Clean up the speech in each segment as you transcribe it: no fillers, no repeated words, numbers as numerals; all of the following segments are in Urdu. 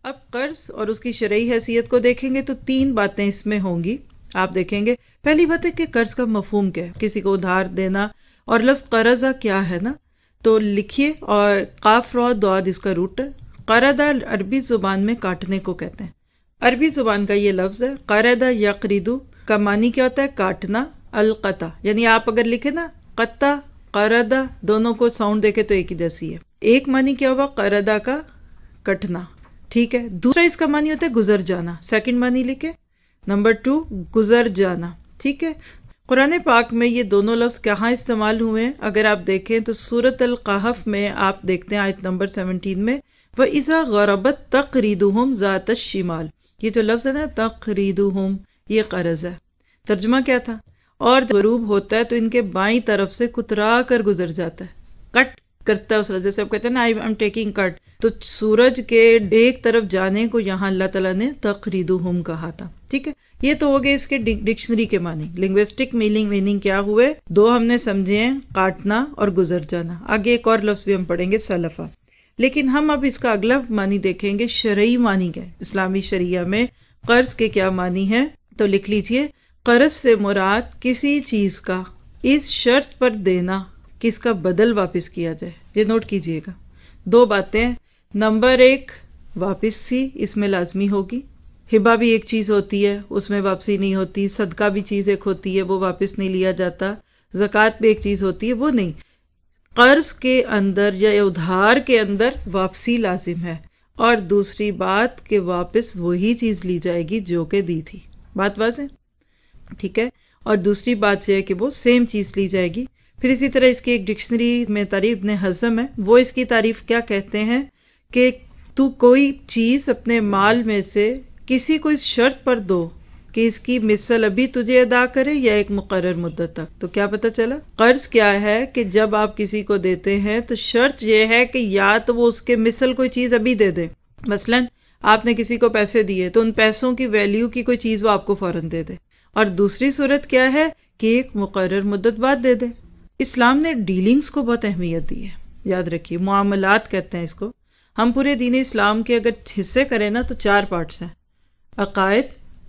اب قرض اور اس کی شرعی حیثیت کو دیکھیں گے تو 3 باتیں اس میں ہوں گی. آپ دیکھیں گے پہلی بات ہے کہ قرض کا مفہوم کیا ہے، کسی کو ادھار دینا، اور لفظ قرضہ کیا ہے نا، تو لکھیے، اور قاف را داد اس کا روٹ ہے. قرضہ عربی زبان میں کاٹنے کو کہتے ہیں، عربی زبان کا یہ لفظ ہے. قرض یقرض کا معنی کیا ہوتا ہے؟ کاٹنا. القطع یعنی آپ اگر لکھیں نا قطع قرضہ، دونوں کو ساؤنڈ دیکھے تو ایک ہی جیسی ہے. ایک معنی کیا ہوا؟ قرضہ کا کٹنا، ٹھیک ہے. دوسرا اس کا معنی ہوتا ہے گزر جانا. سیکنڈ معنی لکھے. نمبر 2 گزر جانا، ٹھیک ہے. قرآن پاک میں یہ دونوں لفظ کہاں استعمال ہوئے ہیں؟ اگر آپ دیکھیں تو سورۃ القحف میں آپ دیکھتے ہیں آیت نمبر 17 میں وَإِذَا غَرَبَتْ تَقْرِيدُهُمْ ذَاتَ الشِّمَالِ، یہ جو لفظ ہے نا تقریدہم، یہ قرض ہے. ترجمہ کیا تھا؟ اور غروب ہوتا ہے تو ان کے بائیں طرف سے کترا کر گزر جاتا ہے، کٹ کرتا ہے اس وجہ سے. آپ کہتے ہیں نا آئی ایم ٹیکنگ کٹ، تو سورج کے ایک طرف جانے کو یہاں اللہ تعالیٰ نے تقریدہم کہا تھا، ٹھیک ہے. یہ تو ہو گئے اس کے ڈکشنری کے معنی، لنگوسٹک میننگ کیا ہوئے. 2 ہم نے سمجھے ہیں، کاٹنا اور گزر جانا. آگے ایک اور لفظ بھی ہم پڑھیں گے، سلفا. لیکن ہم اب اس کا اگلا معنی دیکھیں گے، شرعی معنی کیا ہے. اسلامی شریعہ میں قرض کے کیا معنی ہے؟ تو لکھ لیجئے، قرض سے مراد کسی چیز کا اس شرط پر دینا کہ اس کا بدل واپس کیا جائے. یہ نوٹ کیجئے گا. 2 باتیں. نمبر 1 واپسی اس میں لازمی ہوگی. ہبہ بھی ایک چیز ہوتی ہے، اس میں واپسی نہیں ہوتی. صدقہ بھی چیز ایک ہوتی ہے، وہ واپس نہیں لیا جاتا. زکوٰۃ بھی ایک چیز ہوتی ہے، وہ نہیں. قرض کے اندر یا ادھار کے اندر واپسی لازم ہے. اور دوسری بات کہ واپس وہی چیز لی جائے گی جو کہ دی تھی. بات واضح؟ ٹھیک ہے. اور دوسری بات یہ ہے کہ وہ سیم چیز لی جائے گی. پھر اسی طرح اس کی ایک ڈکشنری میں تعریف ابن حزم ہے، وہ اس کی تعریف کیا کہتے ہیں کہ تو کوئی چیز اپنے مال میں سے کسی کو اس شرط پر دو کہ اس کی مثل ابھی تجھے ادا کرے یا ایک مقرر مدت تک. تو کیا پتہ چلا؟ قرض کیا ہے کہ جب آپ کسی کو دیتے ہیں تو شرط یہ ہے کہ یا تو وہ اس کے مثل کوئی چیز ابھی دے دے. مثلاً آپ نے کسی کو پیسے دیے تو ان پیسوں کی ویلیو کی کوئی چیز وہ آپ کو فوراً دے دے. اور دوسری صورت کیا ہے کہ ایک مقرر مدت بعد دے دے. اسلام نے ڈیلنگز کو بہت اہمیت دی ہے، یاد رکھیے. معاملات کہتے ہیں اس کو. ہم پورے دین اسلام کے اگر حصے کریں نا تو 4 پارٹس ہیں: عقائد،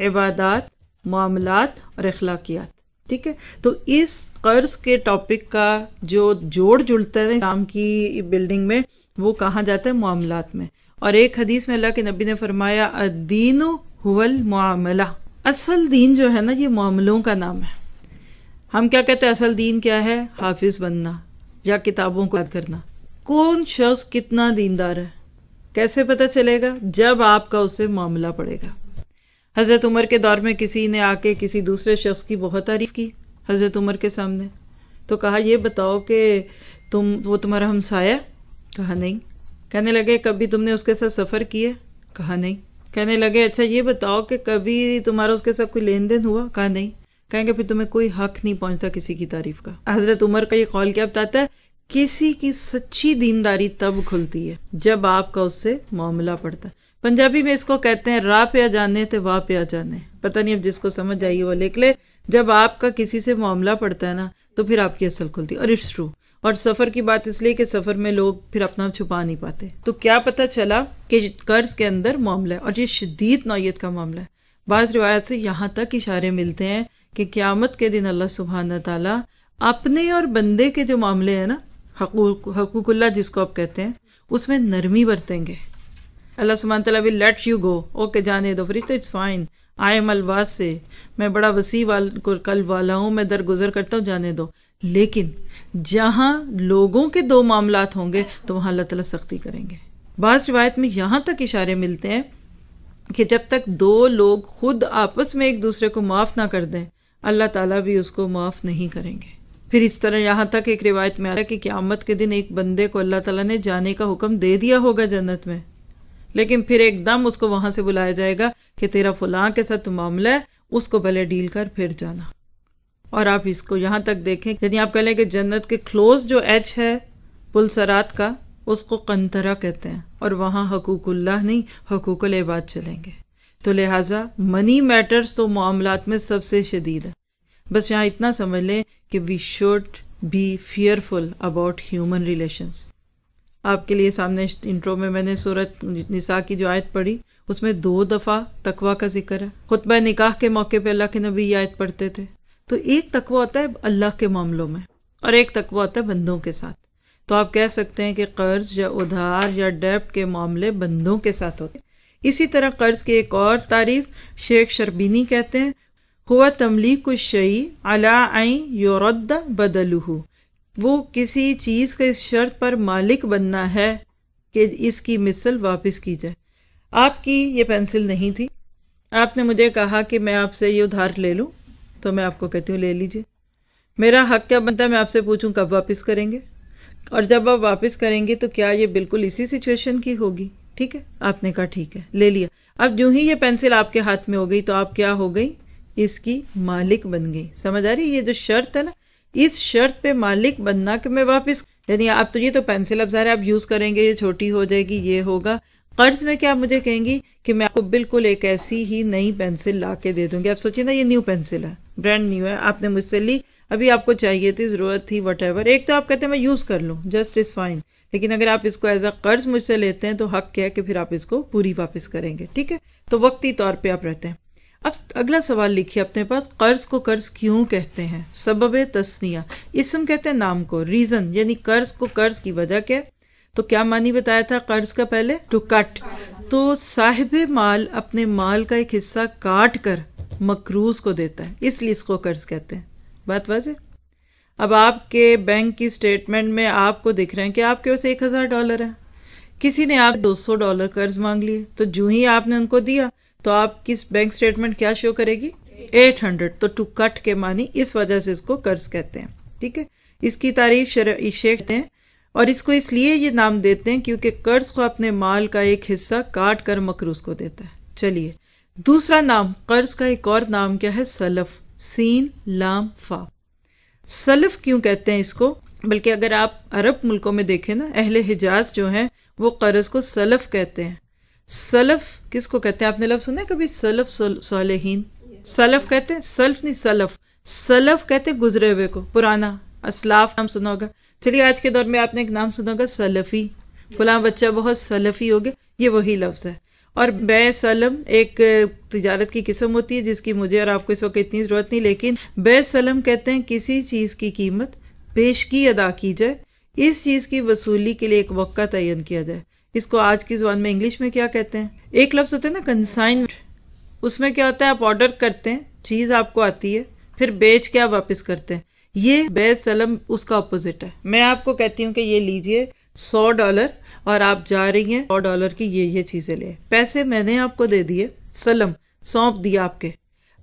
عبادات، معاملات اور اخلاقیات، ٹھیک ہے. تو اس قرض کے ٹاپک کا جو جوڑ جڑتا ہے اسلام کی بلڈنگ میں، وہ کہاں جاتا ہے؟ معاملات میں. اور ایک حدیث میں اللہ کے نبی نے فرمایا الدین هو المعاملہ. اصل دین جو ہے نا یہ معاملوں کا نام ہے. ہم کیا کہتے ہیں اصل دین کیا ہے؟ حافظ بننا یا کتابوں کو یاد کرنا. کون شخص کتنا دیندار ہے کیسے پتہ چلے گا؟ جب آپ کا اس سے معاملہ پڑے گا. حضرت عمر کے دور میں کسی نے آ کے کسی دوسرے شخص کی بہت تعریف کی حضرت عمر کے سامنے، تو کہا یہ بتاؤ کہ وہ تمہارا ہمسایہ؟ کہا نہیں. کہنے لگے کبھی تم نے اس کے ساتھ سفر کیے؟ کہا نہیں. کہنے لگے اچھا یہ بتاؤ کہ کبھی تمہارا اس کے ساتھ کوئی لین دین ہوا؟ کہا نہیں. کہیں گے پھر تمہیں کوئی حق نہیں پہنچتا کسی کی تعریف کا. حضرت عمر کا یہ قول کیا بتاتا ہے؟ کسی کی سچی دینداری تب کھلتی ہے جب آپ کا اس سے معاملہ پڑتا ہے. پنجابی میں اس کو کہتے ہیں راہ پہ آ جانے تے واہ پہ آ جانے. پتہ نہیں اب جس کو سمجھ آئی وہ لکھ لے. جب آپ کا کسی سے معاملہ پڑتا ہے نا تو پھر آپ کی اصل کھلتی ہے. اور اٹس ٹرو. اور سفر کی بات اس لیے کہ سفر میں لوگ پھر اپنا چھپا نہیں پاتے. تو کیا پتہ چلا کہ قرض کے اندر معاملہ ہے اور یہ شدید نوعیت کا معاملہ ہے. بعض روایت سے یہاں تک اشارے ملتے ہیں کہ قیامت کے دن اللہ سبحانہ تعالیٰ اپنے اور بندے کے جو معاملے ہیں نا، حقوق اللہ جس کو آپ کہتے ہیں، اس میں نرمی برتیں گے. اللہ سبحانہ تعالیٰ will let you go. Okay جانے دو فرشتہ، اٹس فائن، آئی ایم الواسع، میں بڑا وسیع قلب والا ہوں، میں درگزر کرتا ہوں، جانے دو. لیکن جہاں لوگوں کے 2 معاملات ہوں گے تو وہاں اللہ تعالیٰ سختی کریں گے. بعض روایت میں یہاں تک اشارے ملتے ہیں کہ جب تک 2 لوگ خود آپس میں ایک دوسرے کو معاف نہ کر دیں اللہ تعالیٰ بھی اس کو معاف نہیں کریں گے. پھر اس طرح یہاں تک ایک روایت میں آیا کہ قیامت کے دن ایک بندے کو اللہ تعالیٰ نے جانے کا حکم دے دیا ہوگا جنت میں، لیکن پھر ایک دم اس کو وہاں سے بلایا جائے گا کہ تیرا فلاں کے ساتھ معاملہ ہے، اس کو پہلے ڈیل کر پھر جانا. اور آپ اس کو یہاں تک دیکھیں، یعنی آپ کہہ لیں کہ جنت کے کلوز جو ایج ہے پل سرات کا، اس کو قنطرہ کہتے ہیں، اور وہاں حقوق اللہ نہیں حقوق العباد چلیں گے. تو لہٰذا منی میٹرز تو معاملات میں سب سے شدید ہے. بس یہاں اتنا سمجھ لیں کہ we should be fearful about human relations. آپ کے لیے سامنے انٹرو میں نے سورۃ نساء کی جو آیت پڑھی اس میں 2 دفعہ تقوی کا ذکر ہے. خطبہ نکاح کے موقع پہ اللہ کے نبی یہ آیت پڑھتے تھے. تو ایک تقوی ہوتا ہے اللہ کے معاملوں میں اور ایک تقوی ہوتا ہے بندوں کے ساتھ. تو آپ کہہ سکتے ہیں کہ قرض یا ادھار یا ڈیبٹ کے معاملے بندوں کے ساتھ ہوتے ہیں. اسی طرح قرض کی ایک اور تعریف شیخ شربینی کہتے ہیں ہوا تملیک الشیء علی ان یرد بدلہ، وہ کسی چیز کے اس شرط پر مالک بننا ہے کہ اس کی مثل واپس کی جائے. آپ کی یہ پینسل نہیں تھی، آپ نے مجھے کہا کہ میں آپ سے یہ ادھار لے لوں، تو میں آپ کو کہتی ہوں لے لیجئے. میرا حق کیا بنتا ہے میں آپ سے پوچھوں کب واپس کریں گے، اور جب آپ واپس کریں گے تو کیا یہ بالکل اسی سچویشن کی ہوگی. ٹھیک ہے، آپ نے کہا ٹھیک ہے لے لیا. اب جو ہی یہ پینسل آپ کے ہاتھ میں ہو گئی تو آپ کیا ہو گئی، اس کی مالک بن گئی. سمجھ آ رہی ہے؟ یہ جو شرط ہے نا، اس شرط پہ مالک بننا کہ میں واپس، یعنی آپ تو یہ تو پینسل اب ظاہر آپ یوز کریں گے، یہ چھوٹی ہو جائے گی، یہ ہوگا. قرض میں کیا مجھے کہیں گی کہ میں آپ کو بالکل ایک ایسی ہی نئی پینسل لا کے دے دوں گی. آپ سوچیں نا یہ نیو پینسل ہے، برانڈ نیو ہے، آپ نے مجھ سے لی، ابھی آپ کو چاہیے تھی، ضرورت تھی، وٹ ایور. ایک تو آپ کہتے ہیں میں یوز کر لوں، جسٹ از فائن. لیکن اگر آپ اس کو ایز اے قرض مجھ سے لیتے ہیں تو حق کیا ہے کہ پھر آپ اس کو پوری واپس کریں گے. ٹھیک ہے، تو وقتی طور پہ آپ رہتے ہیں. اب اگلا سوال لکھیے اپنے پاس، قرض کو قرض کیوں کہتے ہیں؟ سبب تسمیہ، اسم کہتے ہیں نام کو، ریزن یعنی قرض کو قرض کی وجہ کیا. تو کیا معنی بتایا تھا قرض کا پہلے؟ ٹو کٹ. تو صاحب مال اپنے مال کا ایک حصہ کاٹ کر مقروض کو دیتا ہے، اس لیے اس کو قرض کہتے ہیں. بات واضح؟ اب آپ کے بینک کی سٹیٹمنٹ میں آپ کو دکھ رہے ہیں کہ آپ کے پاس $1000 ہے، کسی نے آپ $200 قرض مانگ لیے، تو جو ہی آپ نے ان کو دیا تو آپ کی بینک سٹیٹمنٹ کیا شو کرے گی؟ 800. تو ٹو کٹ کے معنی اس وجہ سے اس کو قرض کہتے ہیں. ٹھیک ہے، اس کی تعریف شیخ ہیں، اور اس کو اس لیے یہ نام دیتے ہیں کیونکہ قرض کو اپنے مال کا ایک حصہ کاٹ کر مقروض کو دیتا ہے. چلیے دوسرا نام قرض کا ایک اور نام کیا ہے؟ سلف، سین لام فا. سلف کیوں کہتے ہیں اس کو؟ بلکہ اگر آپ عرب ملکوں میں دیکھیں نا، اہل حجاز جو ہیں وہ قرض کو سلف کہتے ہیں. سلف کس کو کہتے ہیں؟ آپ نے لفظ سنا ہے کبھی سلف صالحین؟ سلف کہتے ہیں، سلف نہیں سلف. سلف کہتے ہیں گزرے ہوئے کو، پرانا. اسلاف نام سنا ہوگا. چلیے آج کے دور میں آپ نے ایک نام سنا ہوگا سلفی، فلاں بچہ بہت سلفی ہو گیا، یہ وہی لفظ ہے. اور بے سلم ایک تجارت کی قسم ہوتی ہے جس کی مجھے اور آپ کو اس وقت اتنی ضرورت نہیں، لیکن بے سلم کہتے ہیں کسی چیز کی قیمت پیشگی ادا کی جائے، اس چیز کی وصولی کے لیے ایک وقت تعین کیا جائے. اس کو آج کی زبان میں انگلش میں کیا کہتے ہیں؟ ایک لفظ ہوتا ہے نا کنسائنمنٹ، اس میں کیا ہوتا ہے آپ آرڈر کرتے ہیں، چیز آپ کو آتی ہے، پھر بیچ کے آپ واپس کرتے ہیں. یہ بے سلم اس کا اپوزٹ ہے. میں آپ کو کہتی ہوں کہ یہ لیجئے $100 اور آپ جا رہی ہیں $100 کی یہ چیزیں لے، پیسے میں نے آپ کو دے دیے، سلم سونپ دیا آپ کے،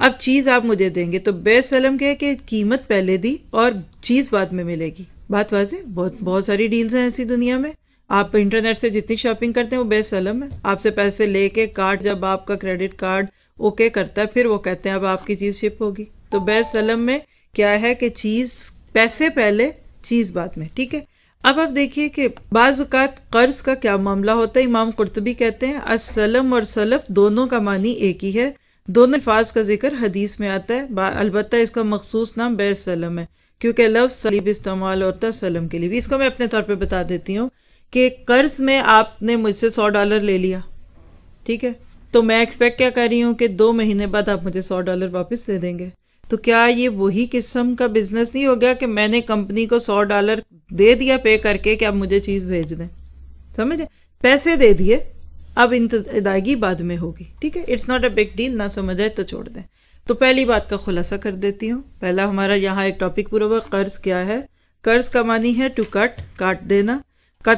اب چیز آپ مجھے دیں گے. تو بے سلم کہ قیمت پہلے دی اور چیز بعد میں ملے گی. بات واضح؟ بہت ساری ڈیلز ہیں ایسی دنیا میں. آپ انٹرنیٹ سے جتنی شاپنگ کرتے ہیں وہ بے سلم ہے. آپ سے پیسے لے کے کارڈ، جب آپ کا کریڈٹ کارڈ اوکے کرتا ہے پھر وہ کہتے ہیں اب آپ کی چیز شپ ہوگی. تو بے سلم میں کیا ہے کہ چیز پیسے پہلے چیز بعد میں. ٹھیک ہے، اب آپ دیکھیے کہ بعض اوقات قرض کا کیا معاملہ ہوتا ہے. امام قرطبی کہتے ہیں السلم اور سلف دونوں کا معنی ایک ہی ہے، دونوں الفاظ کا ذکر حدیث میں آتا ہے، البتہ اس کا مخصوص نام بے سلم ہے کیونکہ لفظ سلیب استعمال ہوتا ہے سلم کے لیے بھی. اس کو میں اپنے طور پہ بتا دیتی ہوں کہ قرض میں آپ نے مجھ سے $100 لے لیا، ٹھیک ہے، تو میں ایکسپیکٹ کیا کر رہی ہوں کہ 2 مہینے بعد آپ مجھے $100 واپس دے دیں گے. تو کیا یہ وہی قسم کا بزنس نہیں ہو گیا کہ میں نے کمپنی کو $100 دے دیا پے کر کے کہ آپ مجھے چیز بھیج دیں؟ سمجھے؟ پیسے دے دیے، اب ادائیگی بعد میں ہوگی. ٹھیک ہے، it's not a big deal. نہ سمجھ آئے تو چھوڑ دیں. تو پہلی بات کا خلاصہ کر دیتی ہوں. پہلا ہمارا یہاں ایک ٹاپک پورا ہوا، قرض کیا ہے. قرض کا معنی ہے ٹو کٹ، کاٹ دینا.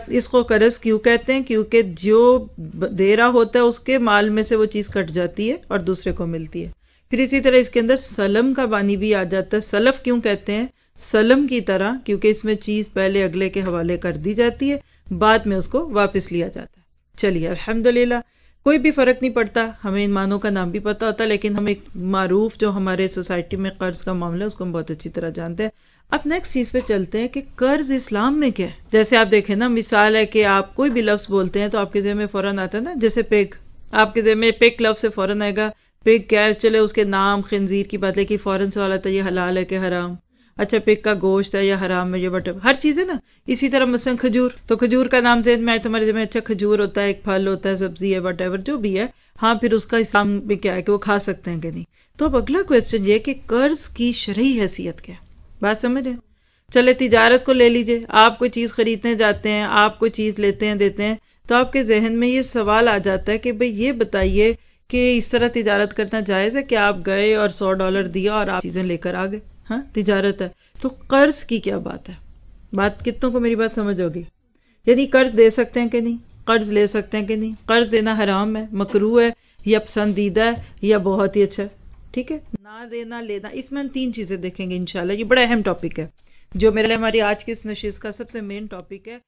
اس کو قرض کیوں کہتے ہیں؟ کیونکہ جو دے رہا ہوتا ہے اس کے مال میں سے وہ چیز کٹ جاتی ہے اور دوسرے کو ملتی ہے. پھر اسی طرح اس کے اندر سلم کا معنی بھی آ جاتا ہے. سلف کیوں کہتے ہیں؟ سلم کی طرح، کیونکہ اس میں چیز پہلے اگلے کے حوالے کر دی جاتی ہے، بعد میں اس کو واپس لیا جاتا ہے. چلیے الحمدللہ کوئی بھی فرق نہیں پڑتا، ہمیں ان معنوں کا نام بھی پتا ہوتا ہے، لیکن ہم ایک معروف جو ہمارے سوسائٹی میں قرض کا معاملہ ہے اس کو ہم بہت اچھی طرح جانتے ہیں. اب نیکسٹ چیز پہ چلتے ہیں کہ قرض اسلام میں کیا ہے. جیسے آپ دیکھیں نا، مثال ہے کہ آپ کوئی بھی لفظ بولتے ہیں تو آپ کے ذہن میں فوراً آتا ہے نا، جیسے پیگ، آپ کے ذہن میں پیگ لفظ سے فوراً آئے گا. پیگ کیا ہے؟ چلے اس کے نام خنزیر کی بات، لیکن فوراً سوال آتا ہے یہ حلال ہے کہ حرام. اچھا پک کا گوشت ہے یا حرام ہے یا وٹ ایور، ہر چیز ہے نا. اسی طرح مثلا کھجور، تو کھجور کا نام ذہن میں آئے تمہارے ذہن میں، اچھا کھجور ہوتا ہے، ایک پھل ہوتا ہے، سبزی ہے، وٹ ایور جو بھی ہے. ہاں پھر اس کا اسلام میں کیا ہے کہ وہ کھا سکتے ہیں کہ نہیں. تو اب اگلا کوشچن یہ کہ قرض کی شرعی حیثیت کیا ہے، بات سمجھ رہے ہیں. چلے تجارت کو لے لیجئے، آپ کوئی چیز خریدنے جاتے ہیں، آپ کوئی چیز لیتے ہیں دیتے ہیں، تو آپ کے ذہن میں یہ سوال آ جاتا ہے کہ بھئی یہ بتائیے کہ اس طرح تجارت کرنا جائز ہے کہ آپ گئے اور $100 دیا اور آپ چیزیں لے کر آ گئے. ہاں تجارت ہے. تو قرض کی کیا بات ہے؟ بات کتنوں کو میری بات سمجھ ہوگی؟ یعنی قرض دے سکتے ہیں کہ نہیں، قرض لے سکتے ہیں کہ نہیں، قرض دینا حرام ہے، مکروہ ہے یا پسندیدہ ہے یا بہت ہی اچھا ہے. ٹھیک ہے، نہ دینا لینا، اس میں ہم 3 چیزیں دیکھیں گے انشاءاللہ. یہ بڑا اہم ٹاپک ہے جو میرے لیے ہماری آج کی اس نشست کا سب سے مین ٹاپک ہے.